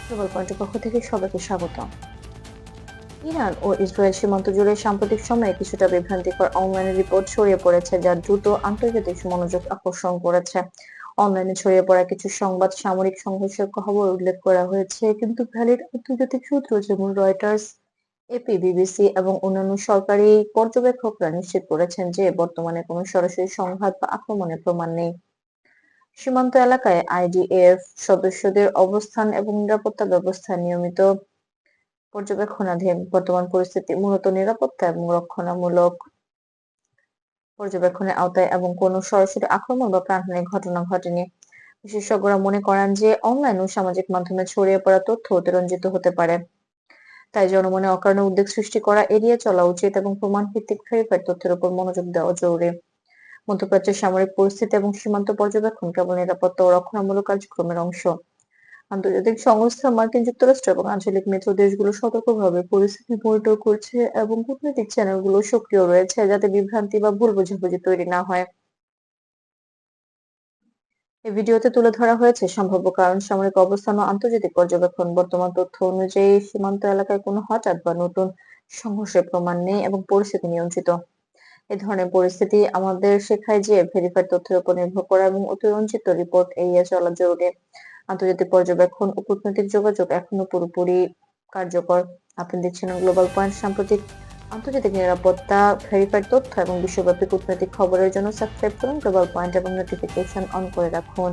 Global পয়েন্টের পক্ষ থেকে সবাইকে স্বাগত। ইরান ও ইসরায়েল সীমান্ত জুড়ে সাম্প্রতিক সময়ে কিছুটা বিভ্রান্তিকর অনলাইন রিপোর্ট ছড়িয়ে পড়েছে, যা দ্রুত আন্তর্জাতিক মনোযোগ আকর্ষণ করেছে। অনলাইনে ছড়িয়ে পড়া কিছু সংবাদ সামরিক সংঘর্ষের খবর উল্লেখ করা হয়েছে, কিন্তু ভ্যালিড আন্তর্জাতিক সূত্র যেমন রয়টার্স, এপি, বিবিসি এবং অন্যান্য সরকারি পর্যবেক্ষকরা নিশ্চিত করেছেন যে বর্তমানে কোনো সরাসরি সংঘাত বা আক্রমণের প্রমাণ নেই। সীমান্ত এলাকায় আইডিএফ সদস্যদের অবস্থান এবং নিরাপত্তা ব্যবস্থা নিয়মিত পর্যবেক্ষণাধীন। বর্তমান পরিস্থিতি মূলত নিরাপত্তা এবং রক্ষণামূলক পর্যবেক্ষণের আওতায় এবং কোনো সরাসরি আক্রমণ বা প্রাণহানির ঘটনা ঘটেনি। বিশেষজ্ঞরা মনে করেন যে অনলাইন ও সামাজিক মাধ্যমে ছড়িয়ে পড়া তথ্য অতিরঞ্জিত হতে পারে। তাই জনমনে অকারণে উদ্বেগ সৃষ্টি করা এড়িয়ে চলা উচিত এবং প্রমাণ ভিত্তিক ভেরিফাইড তথ্যের উপর মনোযোগ দেওয়া জরুরি। মধ্যপ্রাচ্যের সামরিক পরিস্থিতি এবং সীমান্ত পর্যবেক্ষণ কেবল নিরাপত্তা ও রক্ষণামূলক কার্যক্রমের অংশ। আন্তর্জাতিক সংস্থা মার্কিন যুক্তরাষ্ট্র এবং আঞ্চলিক মিত্র দেশগুলো সতর্কভাবে পরিস্থিতি মনিটর করছে এবং কূটনৈতিক চ্যানেলগুলো সক্রিয় রয়েছে যাতে বিভ্রান্তি বা ভুল বোঝাবুঝি তৈরি না হয়। এই ভিডিওতে তুলে ধরা হয়েছে সম্ভাব্য কারণ, সামরিক অবস্থান ও আন্তর্জাতিক পর্যবেক্ষণ। বর্তমান তথ্য অনুযায়ী সীমান্ত এলাকায় কোনো হঠাৎ বা নতুন সংঘর্ষের প্রমাণ নেই এবং পরিস্থিতি নিয়ন্ত্রিত। এই ধরনের পরিস্থিতি আমাদের শেখায় যে ভেরিফাইড তথ্যের উপর নির্ভর করা এবং অতিরঞ্জিত রিপোর্ট এড়িয়ে চলা জরুরি। আন্তর্জাতিক পর্যবেক্ষণ ও কূটনৈতিক যোগাযোগ এখনো পুরোপুরি কার্যকর। আপনি দেখছেন গ্লোবাল পয়েন্ট। সাম্প্রতিক আন্তর্জাতিক নিরাপত্তা, ভেরিফাইড তথ্য এবং বিশ্বব্যাপী কূটনৈতিক খবরের জন্য সাবস্ক্রাইব করুন গ্লোবাল পয়েন্ট এবং নোটিফিকেশন অন করে রাখুন।